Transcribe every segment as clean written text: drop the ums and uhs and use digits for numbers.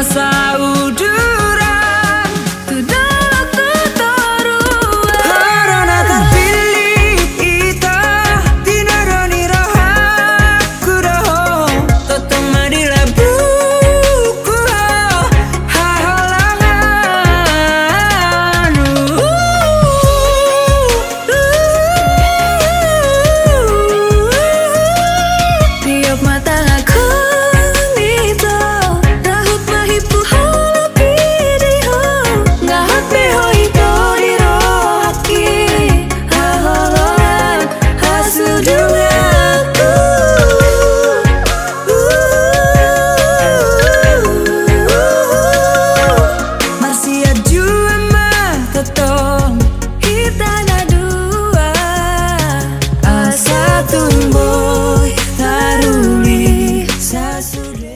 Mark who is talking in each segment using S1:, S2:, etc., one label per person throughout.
S1: sauduran tudang tutoruan Corona terpilih ita dinaroni rohaku doho totong madila buku hahalangan tiap mata aku nito rahut mahipu holo pidiho ngahot beho ito dirohaki hahalangan hasudungaku Marsia jua mah totong hitana dua asa tumboy taruli sasude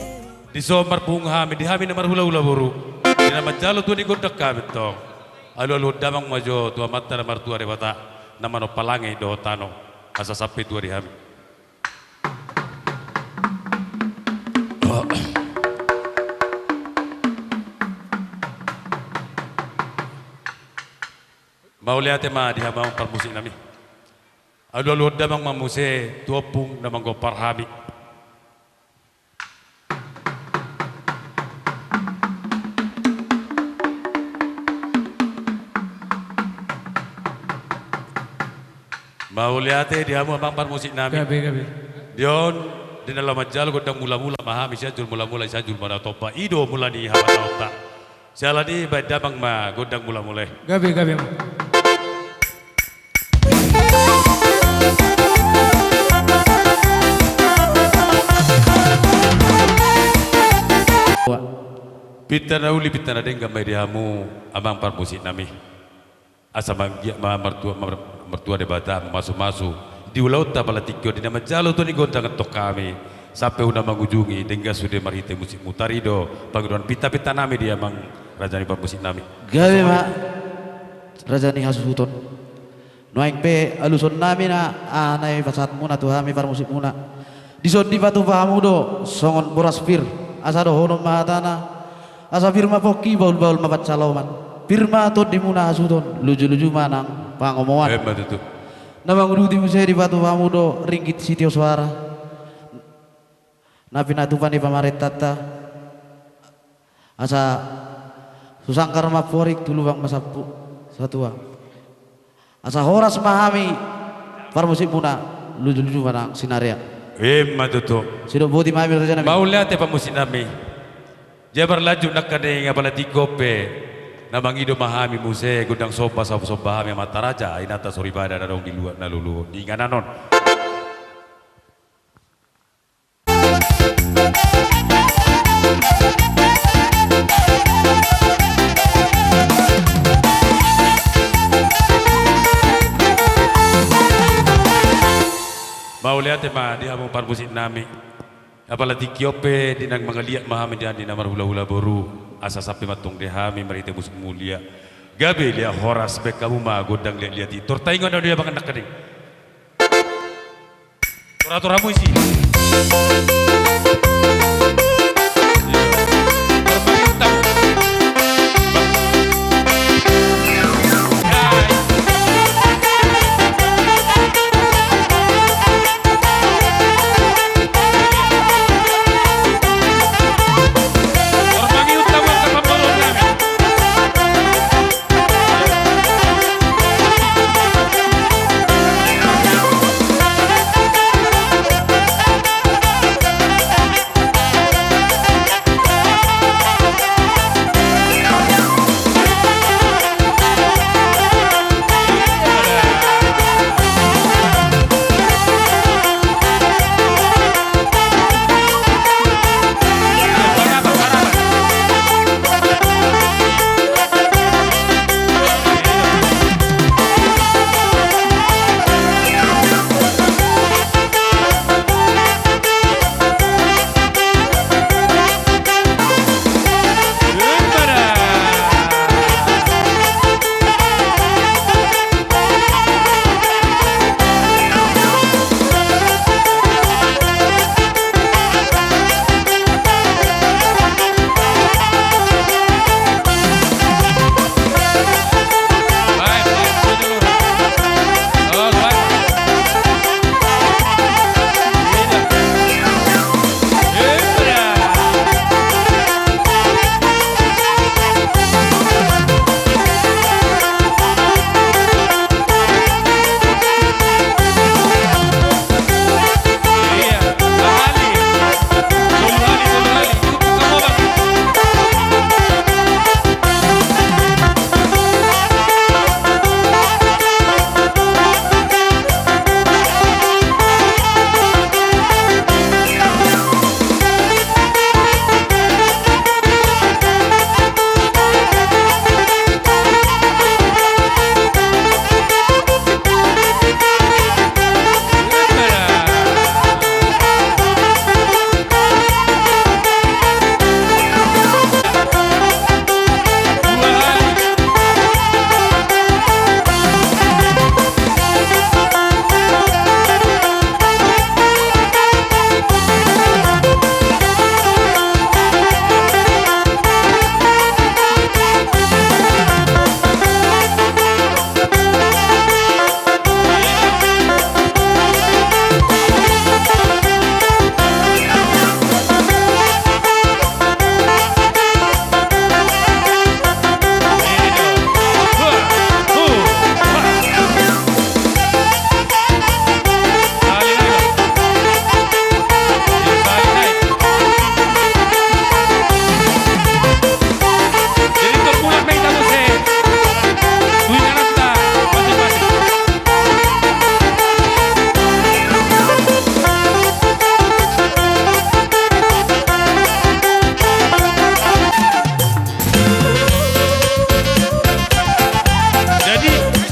S2: Di somar bunga hami di hami namar hula-hula buru. Di nama jalo tu di godak kami tong. Alu damang majo tua mata namar tua dewata nama no palangi do tano asa sapi tua di hami. Mau lihat ma di hamang permusik nami. Alu damang mamuse tua pung namang go parhami. Mau lihat di hamu abang musik nami.
S3: Gabi.
S2: Dion di dalam majal godang mula-mula mahami sajul mula-mula sajul mana topa ido mula di hama taota. Siala di badabang ma godang mula-mula.
S3: Gabi.
S2: Pitana uli pitana denga mai di hamu abang musik nami. Asa manggia ma mertua debata masuk-masuk di ulau ta pala tikyo di nama jalo tu ni gondang tok kami sampai una mangujungi dengga sudah marhite musik mutarido panggilan pita-pita nami dia mang rajani musik nami
S4: gawe mak rajani hasuton noaing pe aluson nami na anai pasat muna tu hami par musik muna dison di batu pahamudo songon boras fir asa do hono mahatana asa firma poki baul-baul mabat caloman firma to di muna hasuton luju-luju manang pangomongan
S2: hebat itu
S4: namang uduti musai di batu pamudo ringgit sitio suara napi natupan di pamaret tata asa susangkar maporik dulu bang masapu satua asa horas mahami parmusik puna luju-luju manang sinaria
S2: hebat itu
S4: sido boti mabil saja nami
S2: mau lihat musik nami jabar laju nak kadeng apala tikope Namang ido mahami muse gudang sopa sopa hami mata raja inata soribada dadong di luar nalulu di ngananon. Mau lihat ma di hamung parmusik nami. Apalagi kiope dinang mangaliat mahami di namar hula-hula boru. Asa sapi matung dehami merite musik mulia gabe lia horas be kamu ma godang lihat di tortaingon dia bangan nak kading toramu isi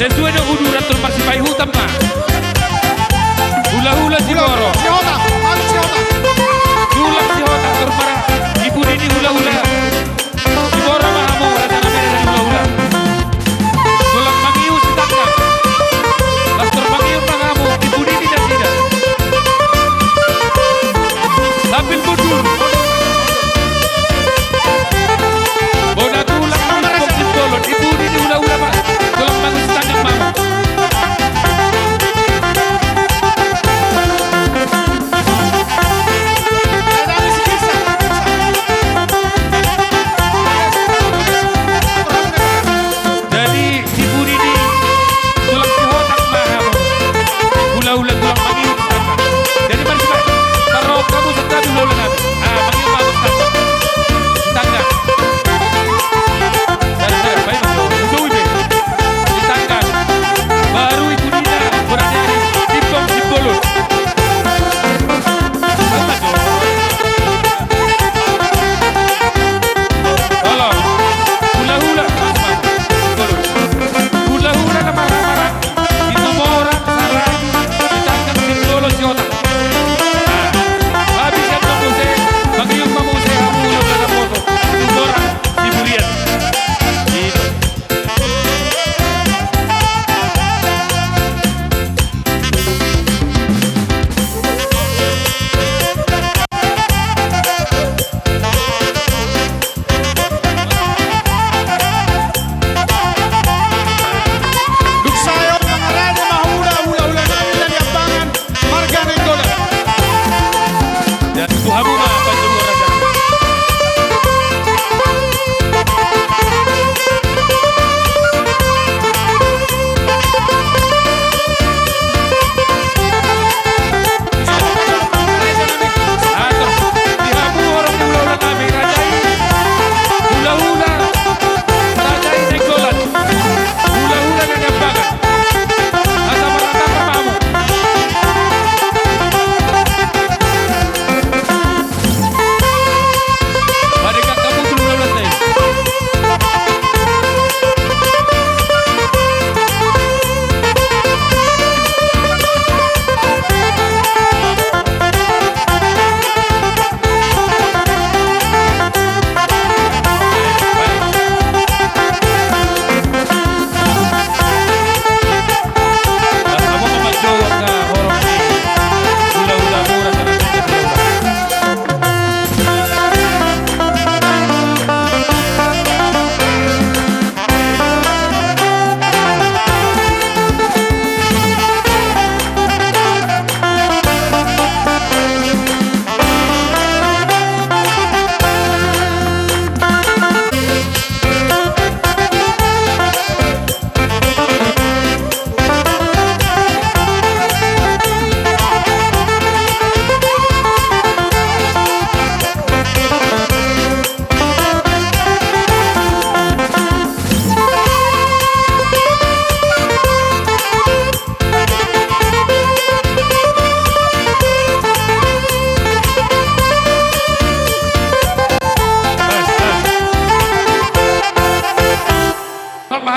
S2: sesuai dengan uduran termasifai hutan mah. Hula-hula si Boro.
S3: Sihota, balik Sihota.
S2: Tulang si Hota termarah. Ibu ini hula-hula. Si Boro mahamu raja namanya dari hula-hula. Tulang mangiu si tangga. Pastor mangiu mahamu. Ibu ini dan tidak. Sambil mundur. Bona tulang mangiu si Bolon. Ibu ini hula-hula pak. Tulang mangiu si tangga mahamu.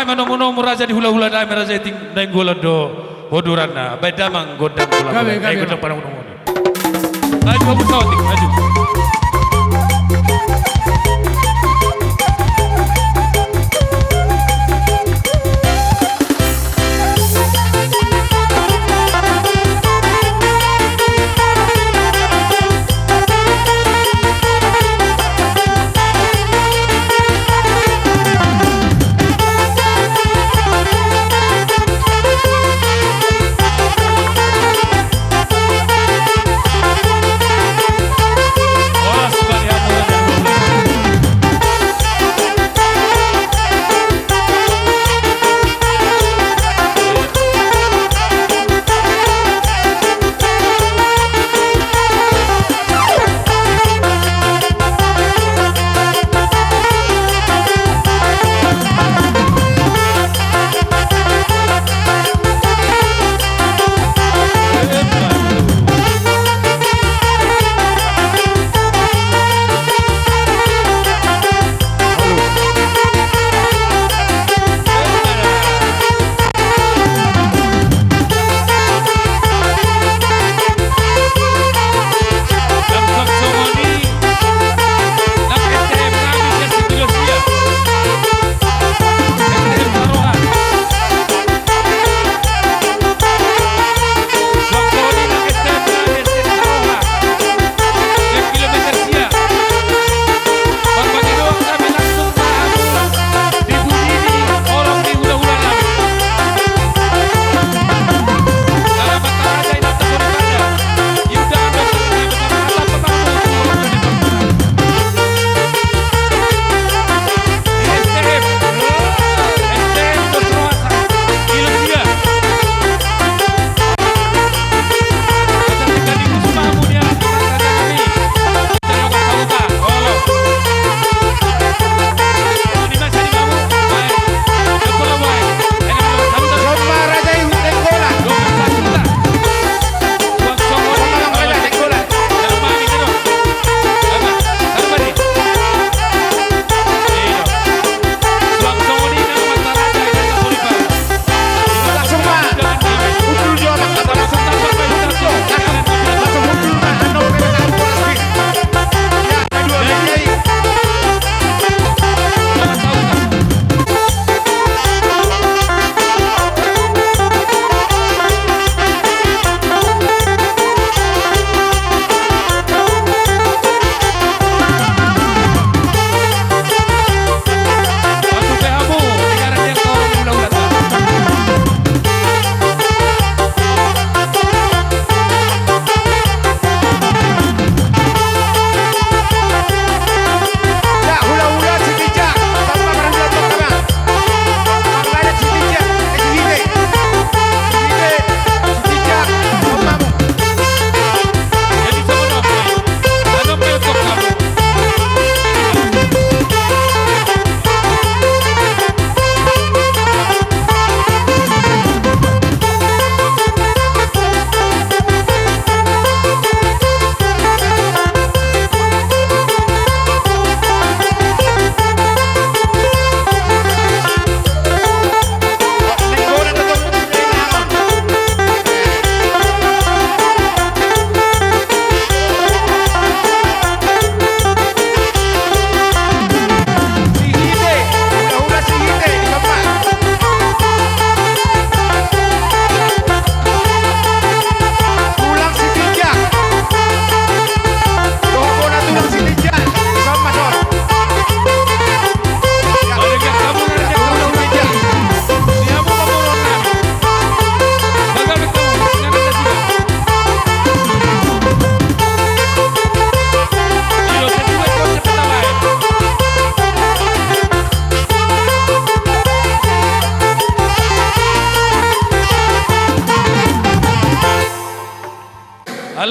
S2: Mano-mano raja di hula-hula na raja ting nenggolan do hoduran na bay damang godang hula-hula ay godang parang mano-mano maju kamu sautik maju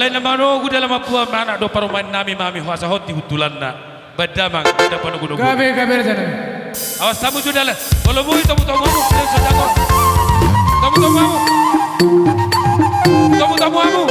S2: Balai na marogu dalam apua mana do paruman nami mami huasa hoti hutulan na badamang ada panogunogo.
S3: Gabe Raja Nami.
S2: Awas tamu sudah lah. Kalau mau tamu tamu kamu sudah kok. Tamu tamu kamu. Tamu tamu kamu.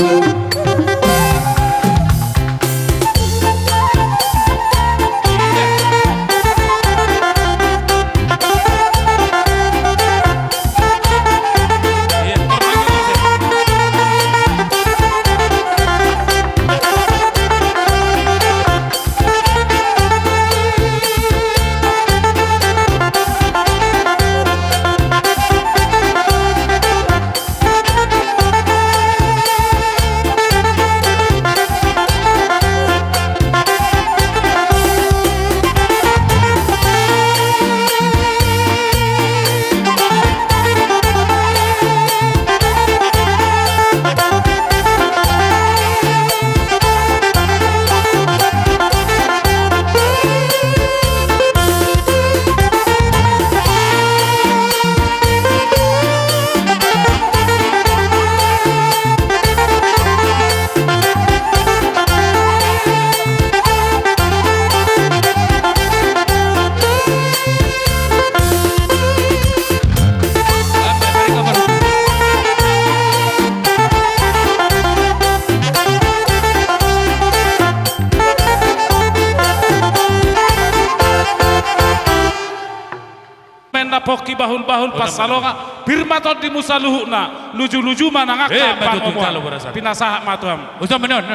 S3: Poki bahul-bahul pasalonga birmaton di musaluhuna luju-luju manangaka
S2: Betul-betul
S3: pinasah matuam.
S2: Usah menon.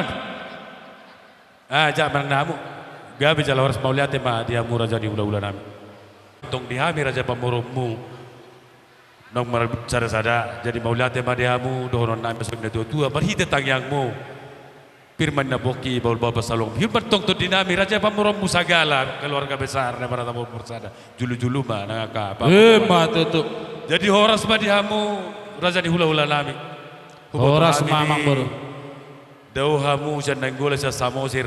S2: Jak namu. Gabi jala harus mau lihat ma dia mu raja di ula-ula nami. Tong dihami raja pamurummu. Nong cara sada jadi mau lihat ma dia mu dohonon nami besok tua berhita tangyangmu. Firman na boki baul-baul pasalong. Firman tong to dinami raja pamurummu sagala keluarga besar na para tamu bersada. Julu-julu ma nangaka.
S3: Matutu.
S2: Jadi horas ma dihamu raja di hula-hula nami.
S3: Horas mamang baru.
S2: Dau hamu jandanggola sa samosir.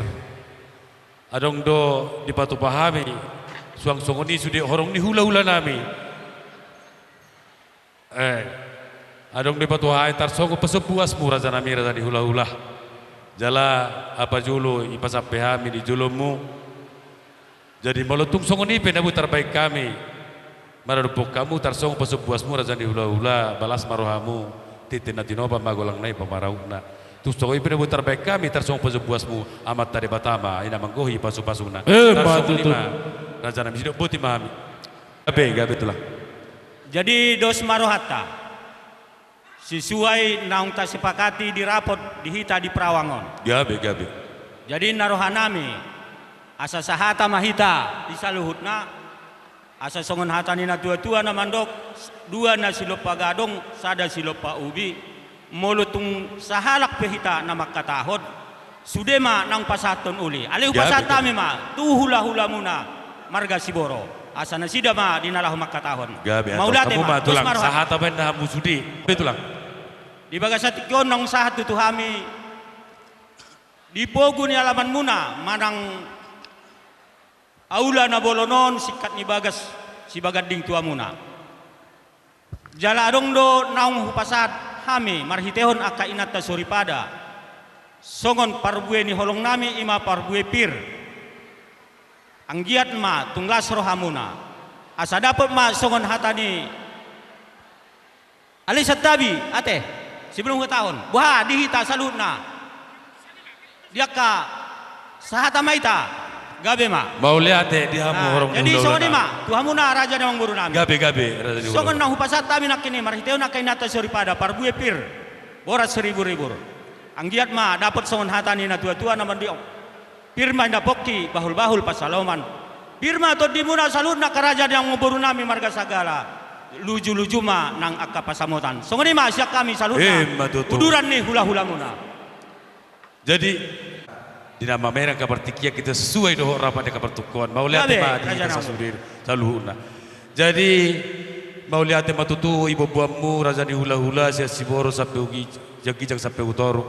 S2: Adong do di patu pahami. Suang songoni sudi horong ni hula-hula nami. Adong di patu hai tar songo pesepuas mu raja nami raja di hula-hula. Jala apa julu ipasap pehami di julumu. Jadi malotung songoni penabu terbaik kami. Maradupok kamu tar songo pesepuasmu raja di hula-hula balas marohamu. Titin natinoba magolang nai pamarauna. Tus songoi penabu terbaik kami tar songo pesepuasmu amat tadi batama ina manggohi pasu-pasuna.
S3: Matutu.
S2: Raja nami hidup buti mahami. Gabe itulah.
S5: Jadi dos marohata sesuai naung tasepakati di rapot dihita di Prawangon.
S2: Gabe.
S5: Jadi narohanami asa sahata mahita di saluhutna asa songon hata nina tua-tua na mandok dua na silopa gadong sada silopa ubi molutung sahalak pehita na makatahod sudema nang pasaton uli aliu pasatami ma tuhula-hula muna marga siboro asa na sida ma dinalahu makatahon
S2: Gabe.
S5: maulate
S2: Kamu
S5: ma
S2: tulang
S5: marohat.
S2: sahata benda musudi. Betulang.
S5: Di bagasat nong sahat tu hami di pogu ni alaman muna manang aula na bolonon sikat ni bagas si bagading tua muna jala adong do naung hupasat hami marhitehon aka inat ta suripada songon parbue ni holong nami ima parbue pir anggiat ma tunglas rohamuna asa dapat ma songon hatani alisat tabi ate sebelum ke tahun buah dihita salutna dia ka sahata maita gabe ma
S2: Mau lihat dihamu horong
S5: jadi songoni ma tuhamuna raja namang guru nami
S2: Gabe raja di
S5: songon nang hupasat tami nakini marhiteo na kainata suripada parbue pir boras seribu-ribu anggiat ma dapat songon hatani na tua-tua naman diong pirma na pokki bahul-bahul pasaloman pirma to dimuna salutna karaja yang nguburu nami marga sagala luju-luju ma nang akka pasamutan songoni ma siak kami salutna uduran nih hula-hula muna
S2: jadi di nama merah kabar tikia kita sesuai doh rapat kabar tukuan mau lihat ma di kita sasudir saluhuna jadi mau lihat ma tutu ibu buammu raja di hula-hula sia siboro sampai ugi jang sampai utoru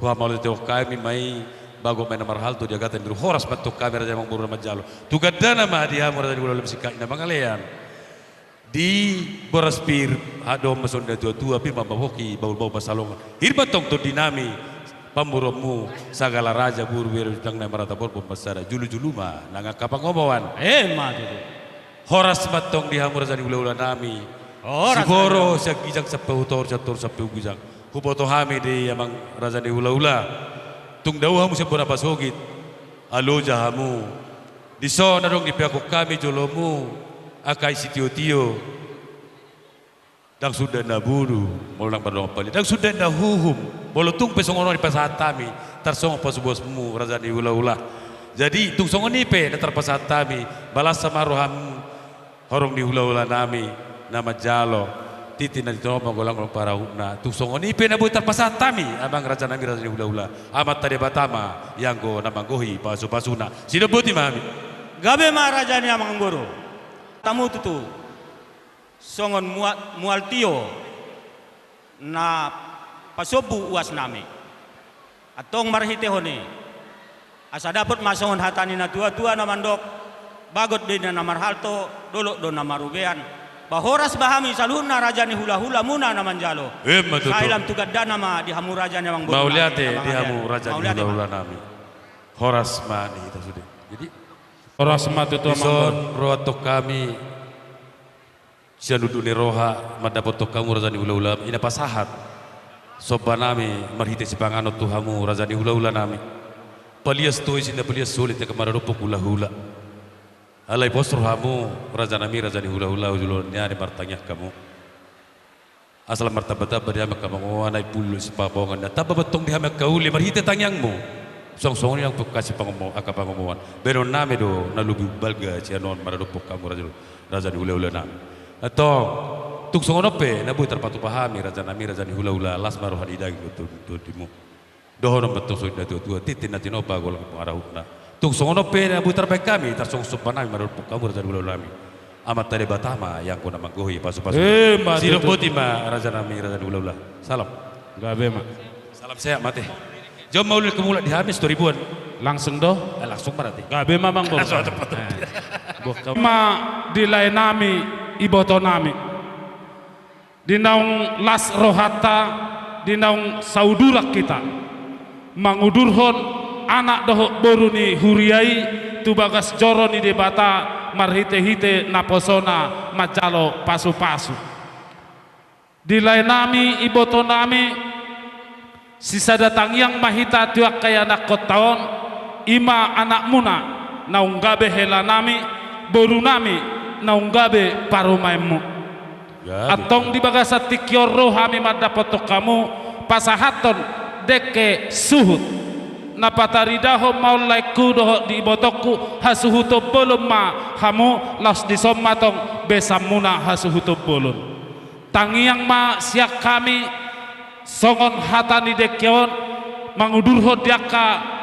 S2: wah mau lihat kami mai bago main nomor hal tu dia kata biru horas batuk kami raja mang buru majalo tugadana ma dia raja di hula-hula sikai na mangalean di Boraspir ado masonda tua-tua pir mabahoki baul-baul pasalongan hirba tong to dinami Pamburomu sagala raja guru wiru tang na marata bor pembesara julu-julu ma nanga kapang ngomawan.
S5: Ma tu.
S2: Horas matong di hamur zani ula-ula nami.
S5: Horas
S2: Siboro sa gijang sa pautor sa tor sa gijang. Kuboto hami di amang raja ni ula-ula. Tung daw hamu sa pura pasogit. Alo jahamu. Di so na dong di pihak kami jolomu. Akai si tio-tio. Dang sudah na buru. Molang berdong pali. Dang sudah na huhum. Bolo tung pesongono di pasahat kami. Tarsong pasubosmu raja ni ula-ula. Jadi tung songon nipe na tarpasahat kami. Balas sama roham. Horong di ula-ula nami. Nama jalo. Titi na dito magulang para hukna. Tung songon nipe na buhay tarpasahat kami. Abang raja nami raja ni ula-ula. Amat tadi batama. Yang go namang gohi pasu-pasuna. Sino buti mami?
S5: Gabe ma raja ni amang guru. Tamu tutu. Songon mual tio na pasobu uas nami. Atong marhite honi. Asa dapat masongon hatani na tua-tua na mandok. Bagot din na marhalto, dolok do na marubean. Bahoras bahami salun na raja ni hula-hula muna na manjalo.
S2: Matuto.
S5: Sailam tugad dan nama di hamu raja ni amang guru.
S2: Mauliate di hamu raja ni hula-hula nami. Horas mani kita sudah. Jadi
S3: Horas matutu
S2: Ison
S3: amang
S2: roatok kami siya nudu ni roha madapotok kamu raja ni hula-hula ina pasahat soba nami marhite si panganot tuhamu raja ni hula-hula nami palias toy sinda palias sulit ya kamaradopok hula-hula alai posro hamu raja nami raja ni hula-hula ujulon niya ni martanya kamu asal martabata beriama kamu anai pulu si papongan taba betong di hamak kauli marhite tangyangmu song-song yang kasih pangomongan benon nami do nalubi balga cianon maradopok kamu raja ni hula-hula nami atau tuk songon ope nabu terpatu pahami raja nami raja ni hula-hula las maruhan idagi betul dimu dohono betul so ida tua titin natin opa gol arahuna tuk songon ope nabu terbaik kami tarsong supanami maradopok kamu raja ni hula-hula nami amat tadi batama yang kona manggohi pasu-pasu silo potima raja nami raja ni hula-hula salam
S3: gabe ma.
S2: salam sehat mate jom maulil kemula dihabis 2000-an
S3: Langsung do.
S2: langsung berarti
S3: Gabe mamang bor. Ma dilay nami iboto nami. Dinaung las rohata dinaung saudurak kita. Mangudurhon anak dohok boruni huriai tu bagas joro ni debata marhite-hite naposona majalo pasu-pasu. Dilay nami iboto nami sisa datang yang mahita tuak kaya anak kotaon ima anak muna naunggabe hela nami boru nami naunggabe parumaimu atong di bagasa tikior rohami madapotok kamu pasahaton deke suhut napataridaho maulaiku doho di botokku hasuhuto bolum ma hamu las disomatong besamuna hasuhuto bolum tangiang ma siak kami songon hatani dekion mangudurho diaka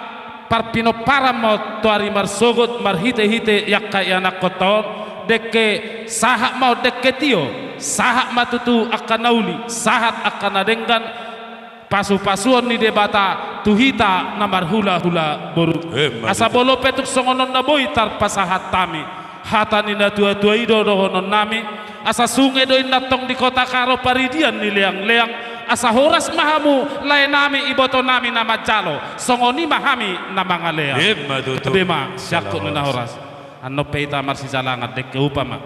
S3: parpino paramo tuari marsogot marhite-hite yakka anak koton deke sahak mau deke tio sahak matutu akan nauli sahat akan adenggan pasu-pasuan ni debata tuhita namar hula-hula boru asa bolo petuk songonon na boy tar pasahat tami hatani na tua-tua ido dohonon nami asa sungai doin natong di kota karo paridian ni leang-leang asa horas mahamu lain nami iboto nami nama jalo songoni mahami nama ngalea bema syakut na horas anno peita marsi jalangan dek keupa ma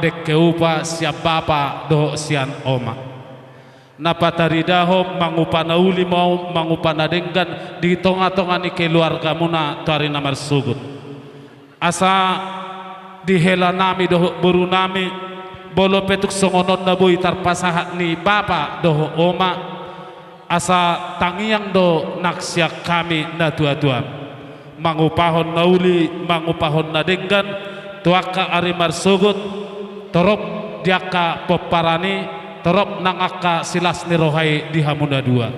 S3: dek keupa siap bapa do sian oma napataridaho mangupana uli mau mangupana denggan di tonga-tonga ni keluarga muna tuari namar sugut asa dihela nami do buru nami bolo petuk songonon na boy tarpasahat ni bapa doho oma asa tangiang do naksyak kami na tua-tua mangupahon na uli mangupahon na denggan tuaka arimar sugut torop diaka poparani torop nangaka silas ni rohai di hamuna dua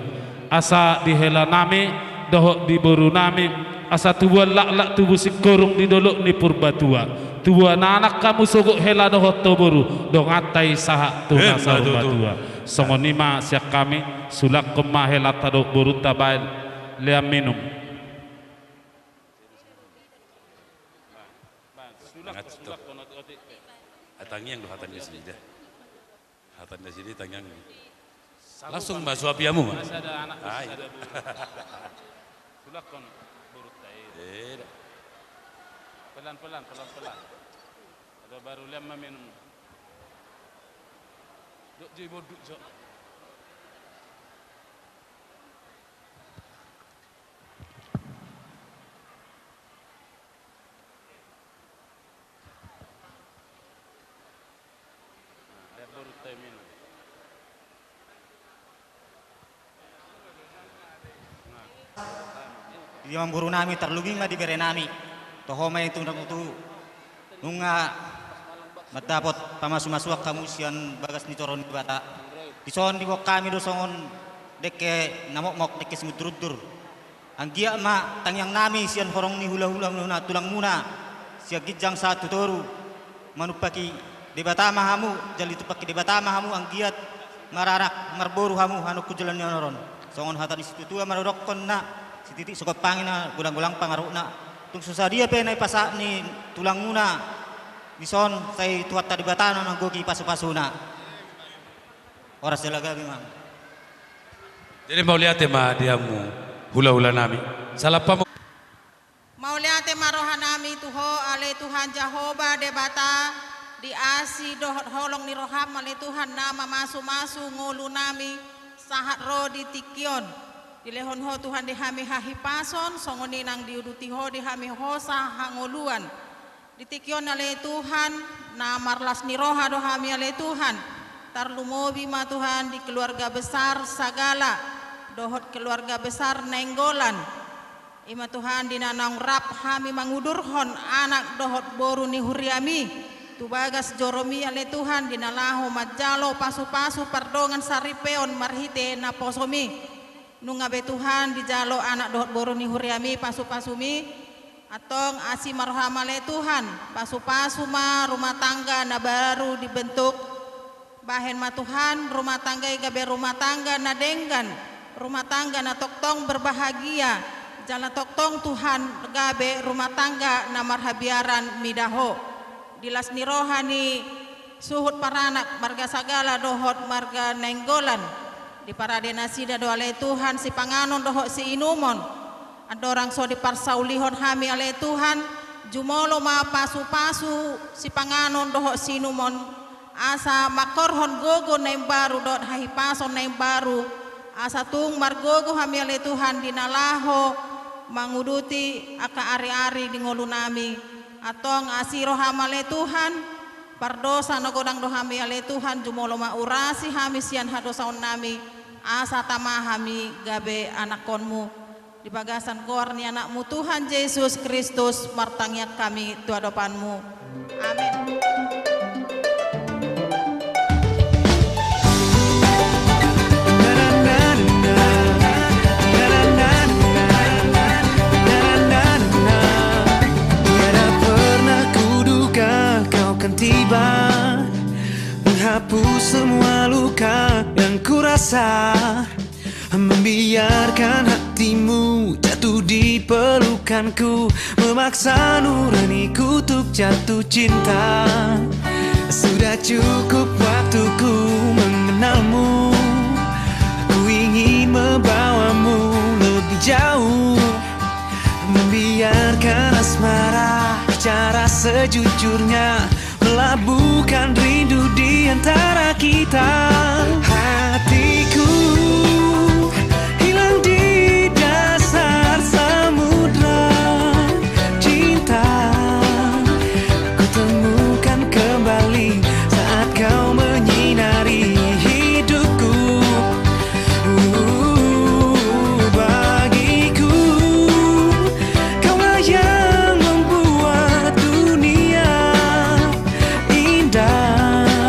S3: asa dihela nami doho di boru nami asa tubuan lak-lak tubuh si korung di dolok ni purbatua tua anak kamu sogok hela doho toboru dongatai saha tuna sarumbatua songonima siak kami sulak kemah hela tadok boru tabail liam minum
S2: tangiang do hatan di sini dah hatan di sini tangiang Langsung masuk apiamu.
S3: Masih ada anak,
S2: Ay.
S3: masih ada burut. Sudah kon burut tadi. Pelan-pelan. Ada baru lama minum. Duk jadi boduk so. Ada burut tadi minum.
S6: Di mamburu nami terlugi nga di bere nami. Toho may itu nunga matapot pamasumaswak kamu sian bagas ni toron di bata. Di son di wak kami do songon deke namok deke semudrudur. Ang gia ma tangyang nami sian horong ni hula-hula muna tulang muna. Sia gijang satu toru manupaki di bata mahamu jali tu paki di bata mahamu ang giat mararak marboru hamu hanu kujalan noron. Songon hatan isitu tua marorokon na si titik sokot pangina gulang-gulang pangaruh na tung susah dia pe nai pasak ni tulang muna bison saya tuat tadi batana nang goki pasu-pasuna oras delaga memang.
S2: Jadi mau lihat tema diamu hula-hula nami. Salah pam.
S7: Mauliate marohanami tuho ale Tuhan Jehovah debata di asi dohot holong ni roham ale Tuhan nama masu-masu ngolu nami sahat ro di tikion dilehon ho Tuhan dihami hahipason songoni nang diuduti ho dihami hosa hangoluan di tikion ale Tuhan namarlas ni roha dohami ale Tuhan tarlumobi ma Tuhan di keluarga besar sagala dohot keluarga besar nenggolan ima Tuhan dinanang rap hami mangudurhon anak dohot boru ni huriami tubagas joromi ale Tuhan dinalaho majalo pasu-pasu pardongan saripeon marhite na posomi nungabe Tuhan dijalo anak dohot boru ni huriami pasu-pasumi atong asi marham ale Tuhan pasu-pasu ma rumah tangga na baru dibentuk bahen ma Tuhan rumah tangga gabe rumah tangga na denggan rumah tangga na toktong berbahagia jalan toktong Tuhan gabe rumah tangga na marhabiaran midaho dilas ni rohani suhut paranak marga sagala dohot marga nenggolan di paradena sida do ale Tuhan si panganon dohot si inumon adorang so di parsaulihon hami ale Tuhan jumolo ma pasu-pasu si panganon dohot si inumon asa makorhon gogo na baru dot hahipason na baru asa tung margogo hami ale Tuhan dinalaho manguduti aka ari-ari di ngolu nami atong asiro hamale Tuhan pardosa nagodang dohami ale Tuhan jumolo maurasi hami sian hadosaon nami asa tamahami gabe anakonmu di bagasan koar ni anakmu Tuhan Yesus Kristus martangyak kami tu adopanmu amin.
S1: Tiba menghapus semua luka yang kurasa, membiarkan hatimu jatuh di pelukanku, memaksa nuraniku untuk jatuh cinta. Sudah cukup waktuku mengenalmu, aku ingin membawamu lebih jauh, membiarkan asmara bicara sejujurnya, melabuhkan rindu di antara kita. Hatiku hilang di dasar samudra cinta, aku temukan kembali saat kau menyinari hidupku. Bagiku kaulah yang membuat dunia indah,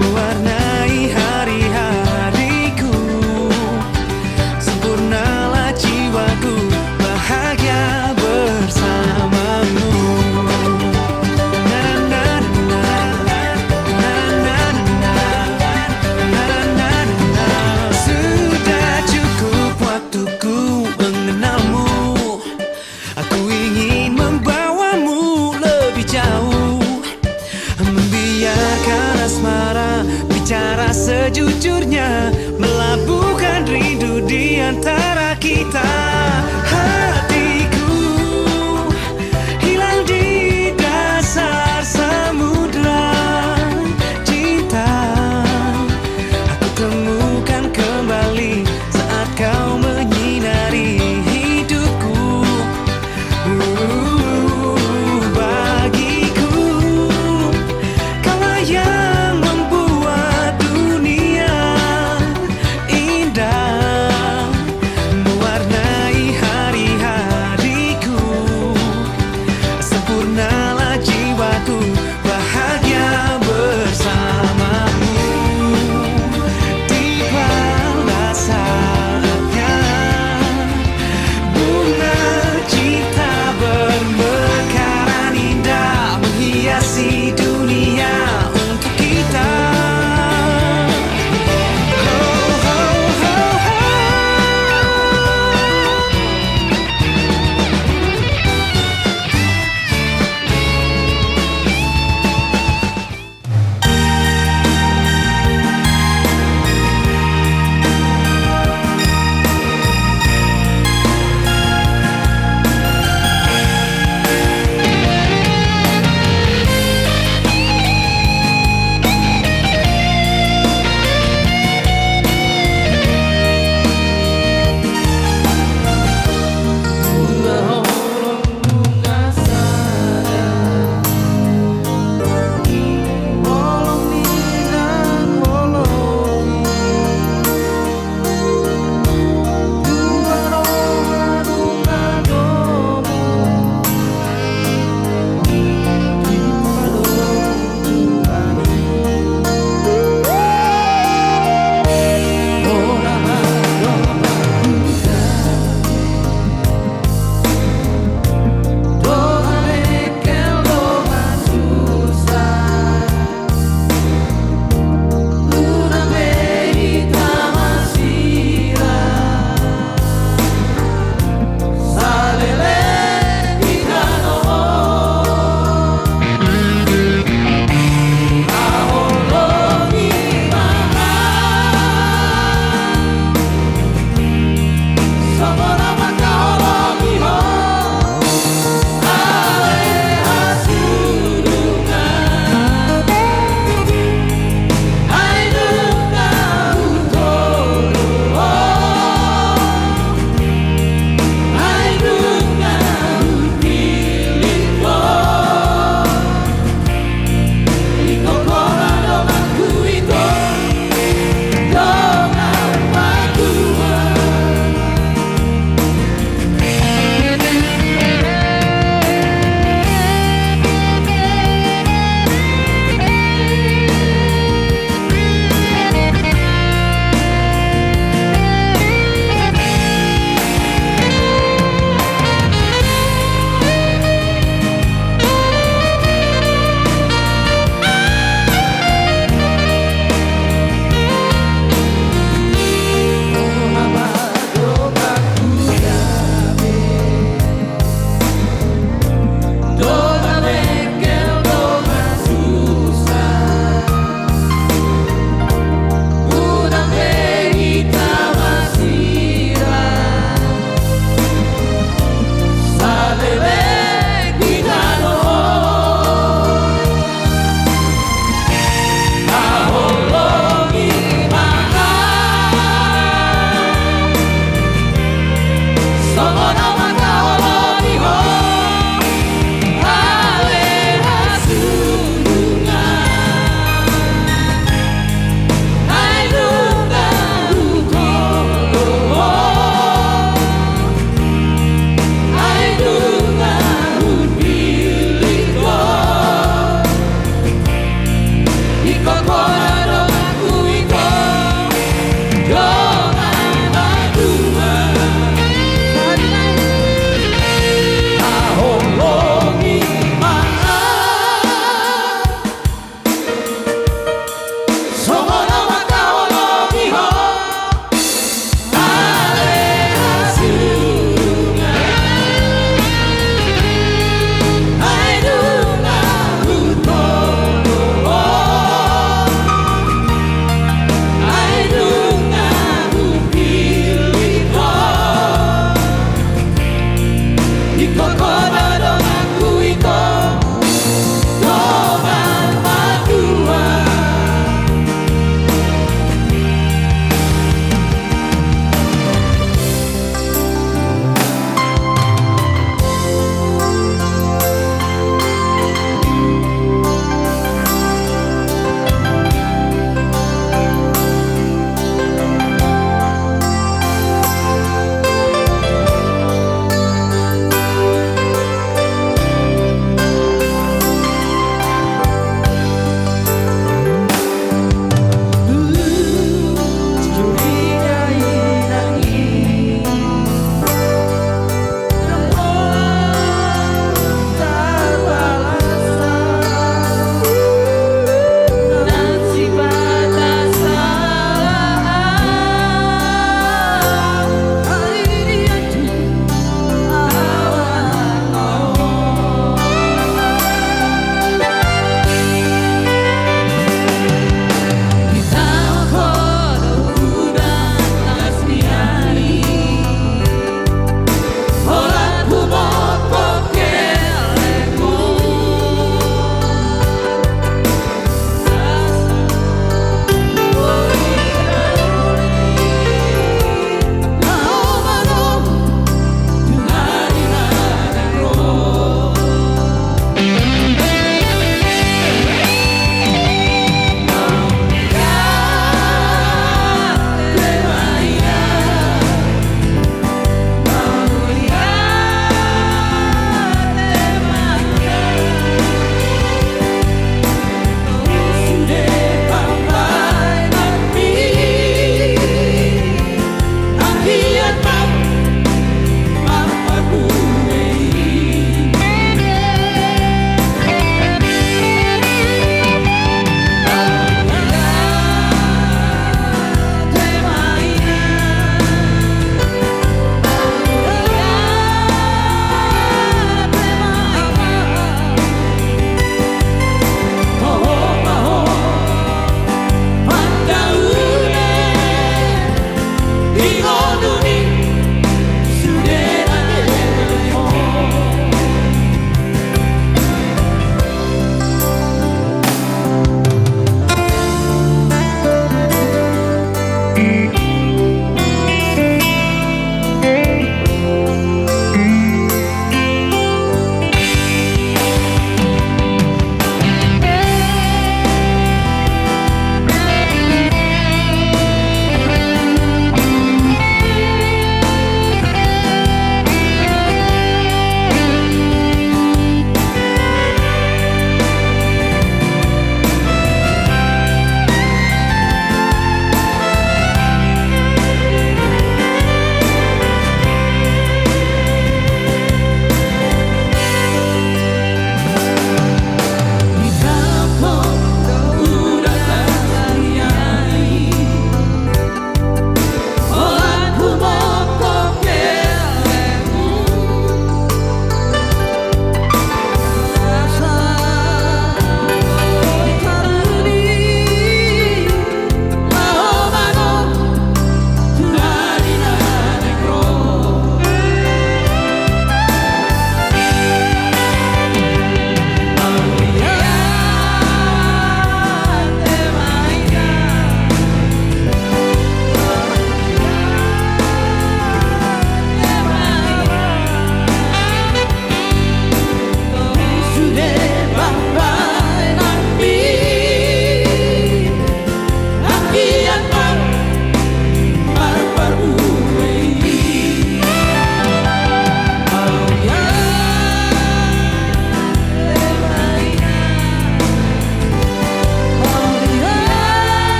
S1: mewarnai hari-hariku. Sempurnalah jiwaku cinta sejujurnya melabuhkan rindu di antara kita. Hatiku hilang di dasar samudra cinta. Aku temukan kembali saat kau menyinari hidupku. Bagiku kaulah yang membuat dunia indah, mewarnai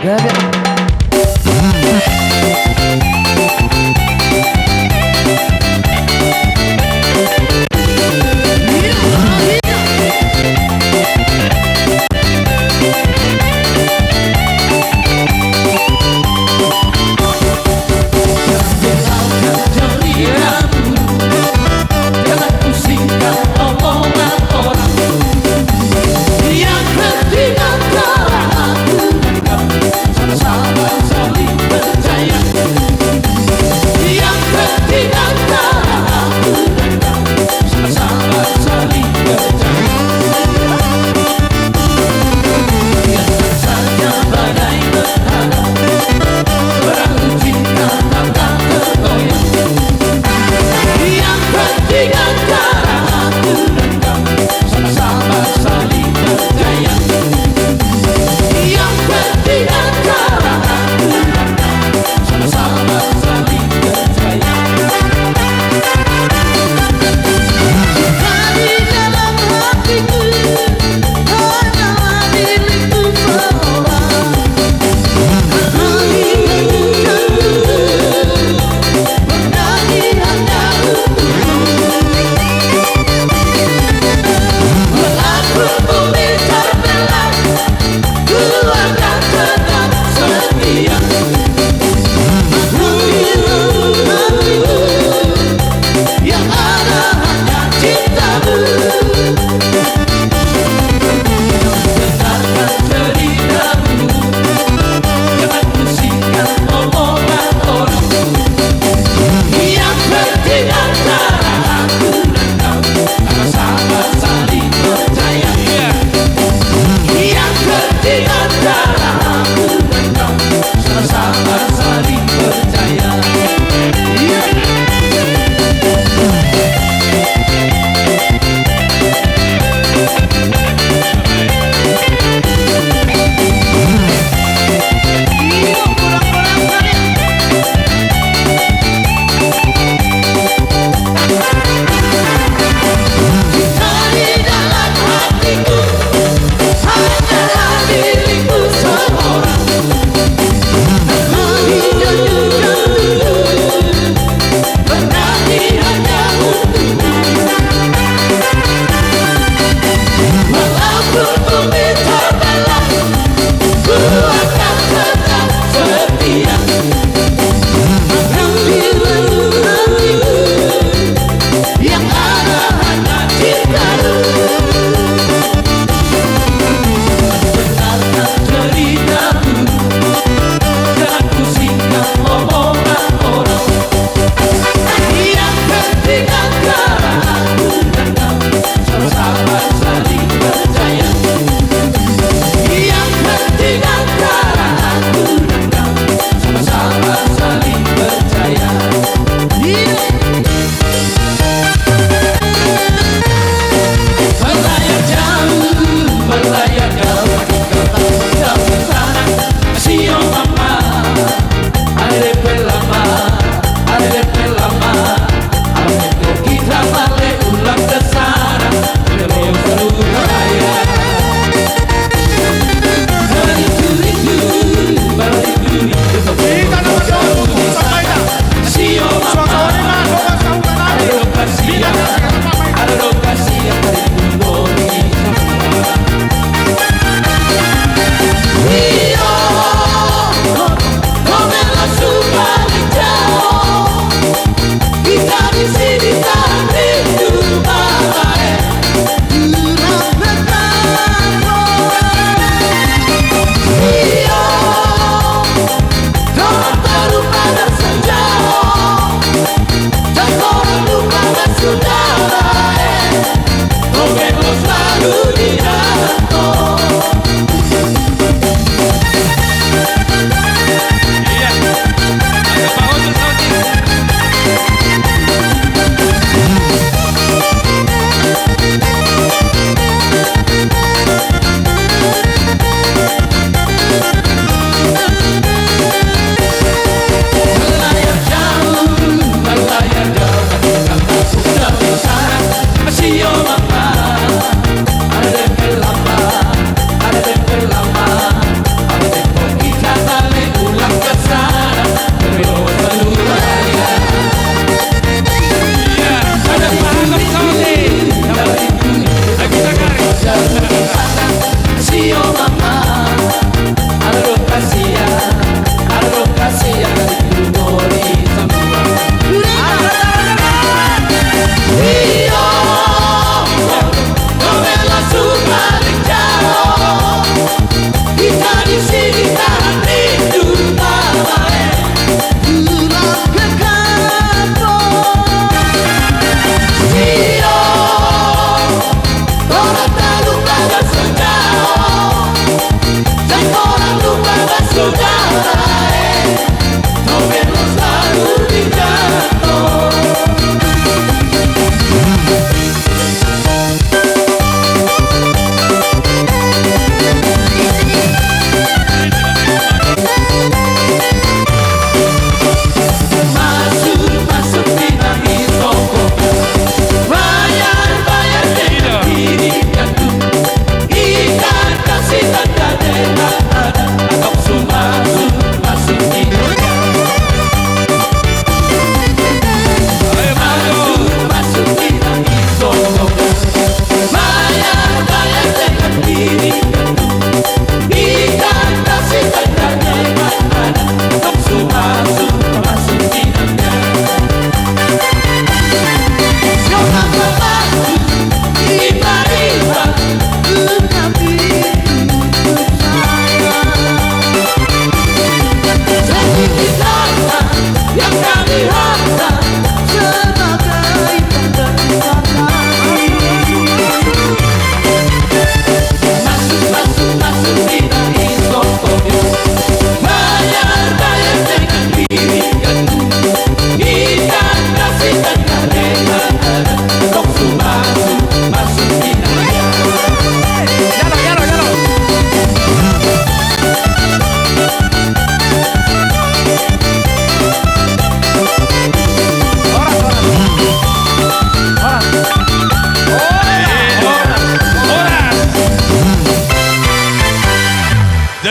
S4: Ya, biar.
S1: Jangan pusingkan omongan orang. Yang penting antara aku dan kau sama-sama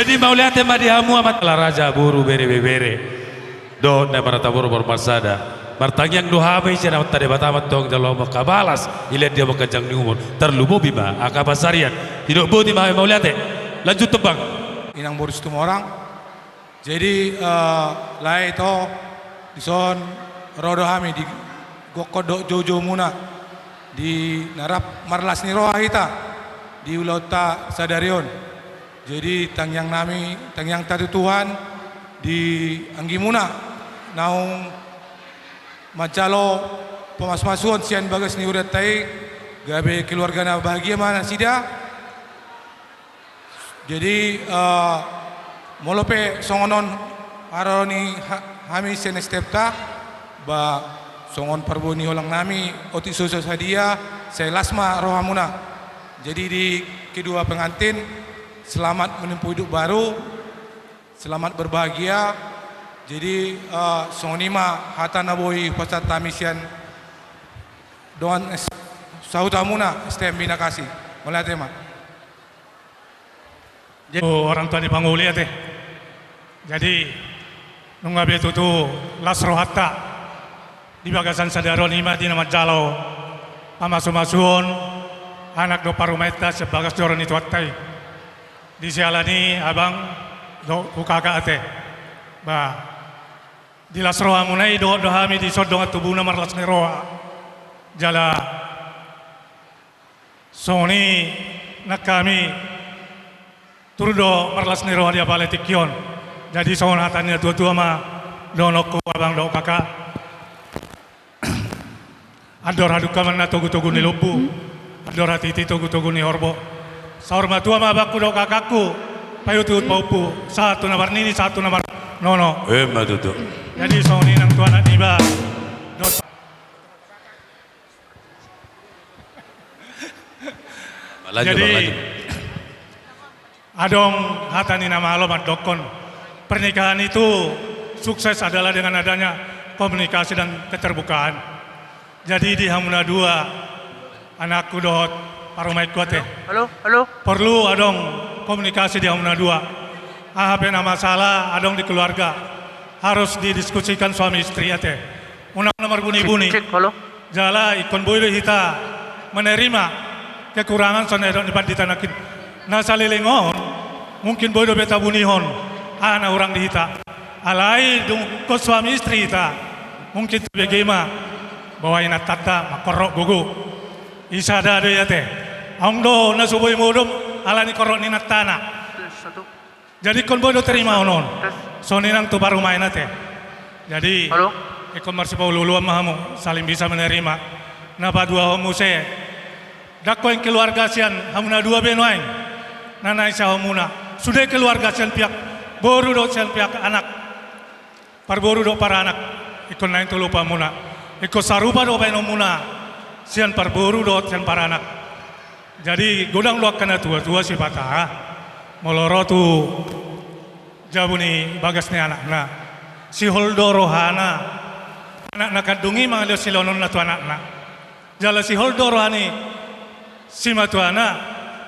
S2: Jadi mau lihat madiamu amat raja buru bere do na para tabur bermasada martangyang duhame siya na tadi batamat tong jalo makabalas ilet dia makajang ni umur terlubo bima akabasarian hidup budi mau lihat lanjut tebang
S8: inang boris tumorang jadi lai to dison rodo hami di gokodok jojo muna di narap marlas ni roha hita di ulauta sadarion jadi tangyang nami tangyang tadu Tuhan di anggi muna naung macalo pemas-masuan sian bagas ni urat tai gabe keluarga na bahagia mana sida jadi molope songonon aroni hami sen stepta ba songon parboni holang nami oti susu sadia saya lasma rohamuna jadi di kedua pengantin selamat menempuh hidup baru selamat berbahagia jadi songonima hatana boy pasat tamisian doan sautamuna stem bina kasih oleh tema
S3: orang tua di Panguli teh jadi nunggabe tutu lasro hatta di bagasan sadaron ima di nama jalo pamasu-masuon anak do parumeta sebagas joron itu attai di sialani abang do kukaka teh ba di lasroa munai do hami di sodong tubuna marlas neroa jala soni nak kami turdo marlas neroa dia baletikion jadi son hatanya tua-tua ma donokku abang do kakak ador haduka mana togu-togu ni lubu ador hati togu-togu ni horbo saur matua ma abakku do kakakku payu tuut paupu satu nabar nini satu nabar nono
S2: matutu
S3: jadi soni nang tua anak niba jadi adong hatani nama alomat dokon pernikahan itu sukses adalah dengan adanya komunikasi dan keterbukaan jadi di Hamuna 2 anakku dohot parumait kuat halo perlu adong komunikasi di Hamuna 2 apa masalah adong di keluarga harus didiskusikan suami istri ate unang nomor buni-buni jala ikon boylo hita menerima kekurangan sonedon dapat ditanakin na salilingon mungkin boylo beta bunihon ana orang di hita alai dung ko suami istri hita mungkin bagaimana bawain tata makorok gugu isada do yate angdo na suboy modom alani korok ni natana jadi kon bodo terima onon soni nang tu baru main ate jadi ikon marsi paululu mahamu saling bisa menerima napa dua homuse dakko yang keluarga sian hamuna 2 benoain nanai sa homuna sudah keluarga sian pihak boru do sian pihak anak parboru do para anak ikon nain tu lupa muna ikon sarupa do benomuna sian parboru do sian para anak jadi godang luak kana tua-tua si patah moloro tu jabuni bagas ni anak na si holdo rohana anak nakadungi mangalio silonon na tu anak na jala si holdo rohani si matuana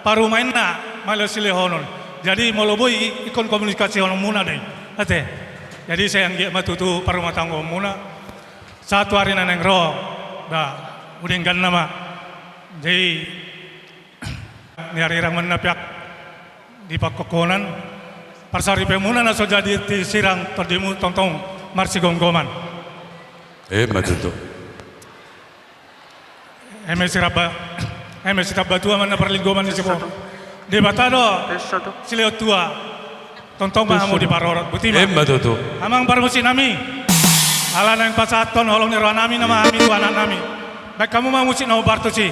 S3: parumain na malio silehonon jadi moloboi ikon komunikasi honon muna deh ate jadi saya yang matutu parumah tangga muna satu hari naneng roh dah udingkan nama jadi nyari ramen napiak di pakokonan parsari pemuna na so jadi sirang terdimu tontong marsi gonggoman
S2: matutu
S3: MS tua mana perlinggoman di sepo di batado sileo tua tontong mahamu di parorot butima
S2: matutu
S3: amang parmusi nami ala nang pasaton holong ni nami nama ami tu anak nami baik kamu mau musik nau bartusi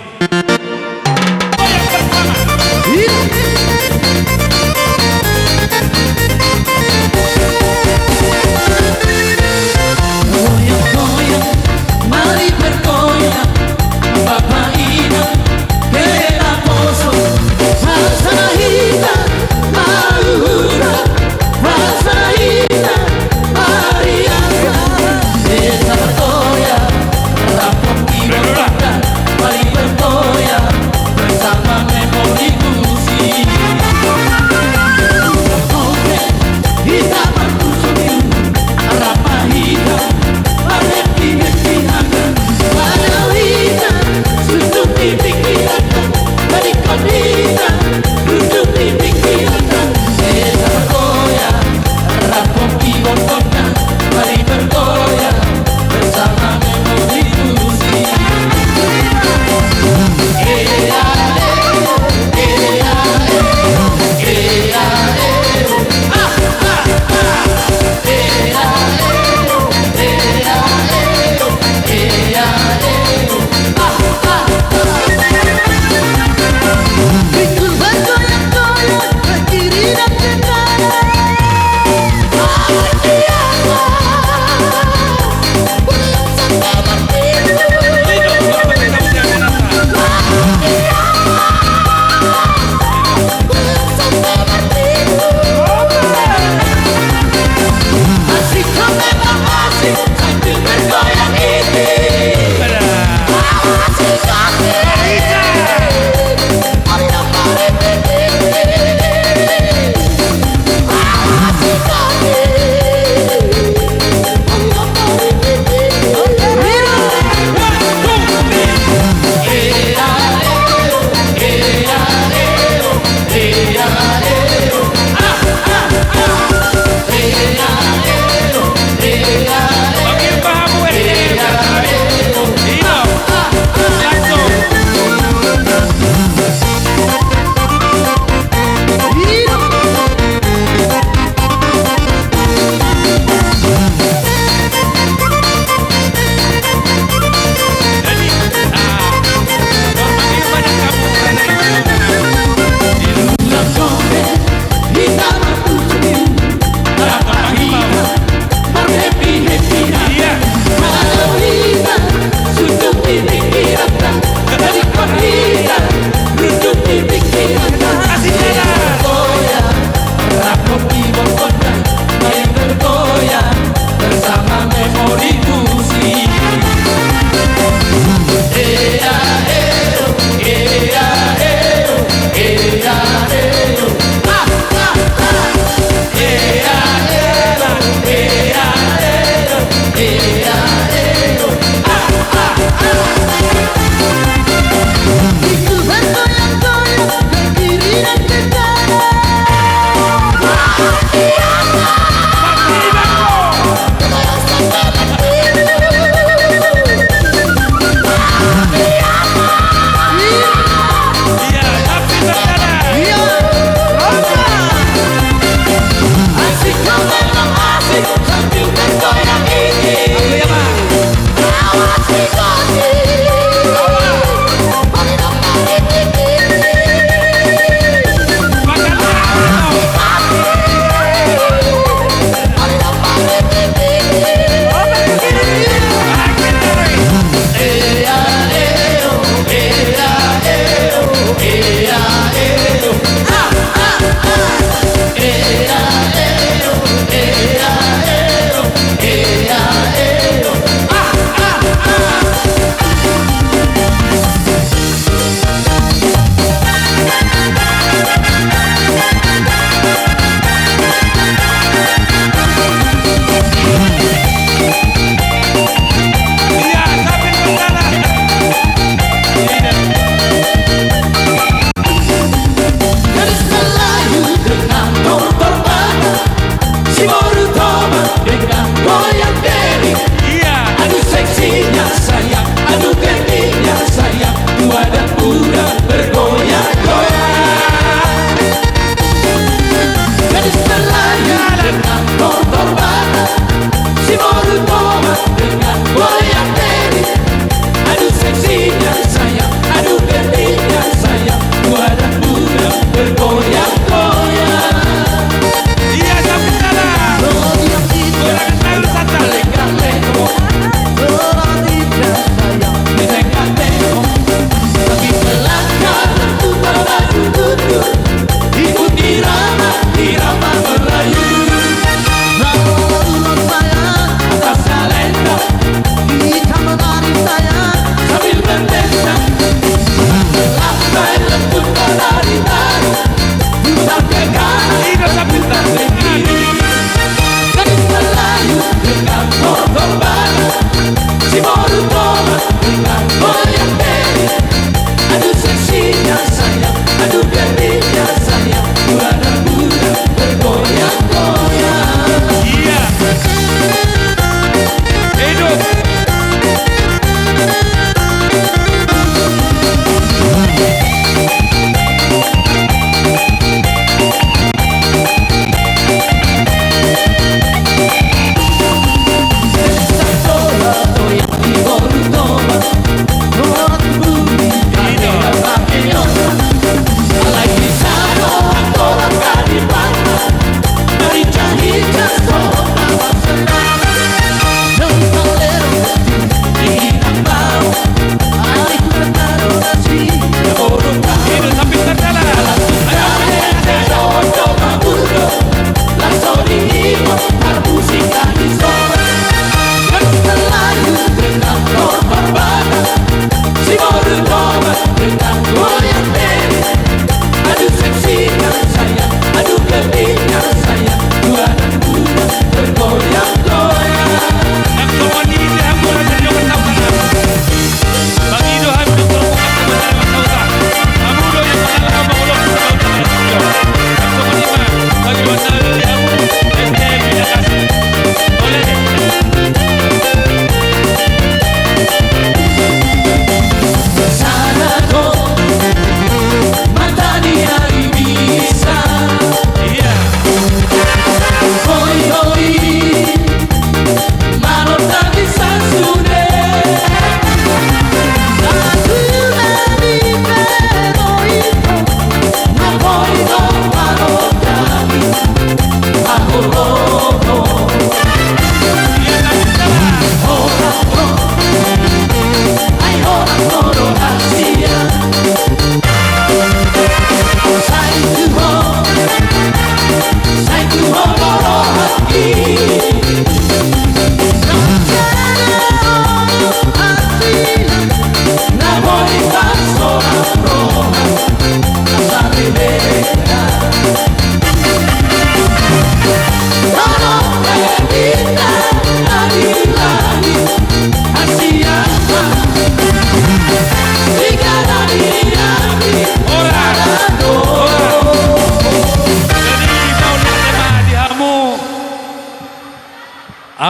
S1: Goyang-goyang, mari bergoyang Bapak Ina, kita kosong Rasa hita, maluhura Rasa hita, mariasa Kita bergoyang, rampung di belakang Mari bergoyang, bersama memoriku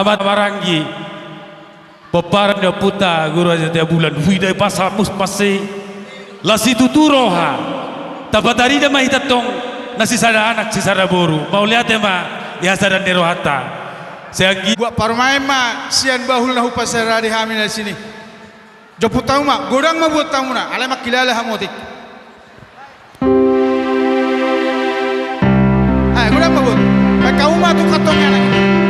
S2: amat maranggi peparan dia puta guru aja tiap bulan huidai pasal muspasi lasi tuturoha tabatari dah mahita tong nasi sada anak si sada boru mau lihat ma ya sada nerohata saya
S9: buat parmai ma sian bahul nahu pasara di hamin di sini joput tahu ma godang ma buat tamu na alai mak kilala hamotik godang ma buat kau ma tu katong anak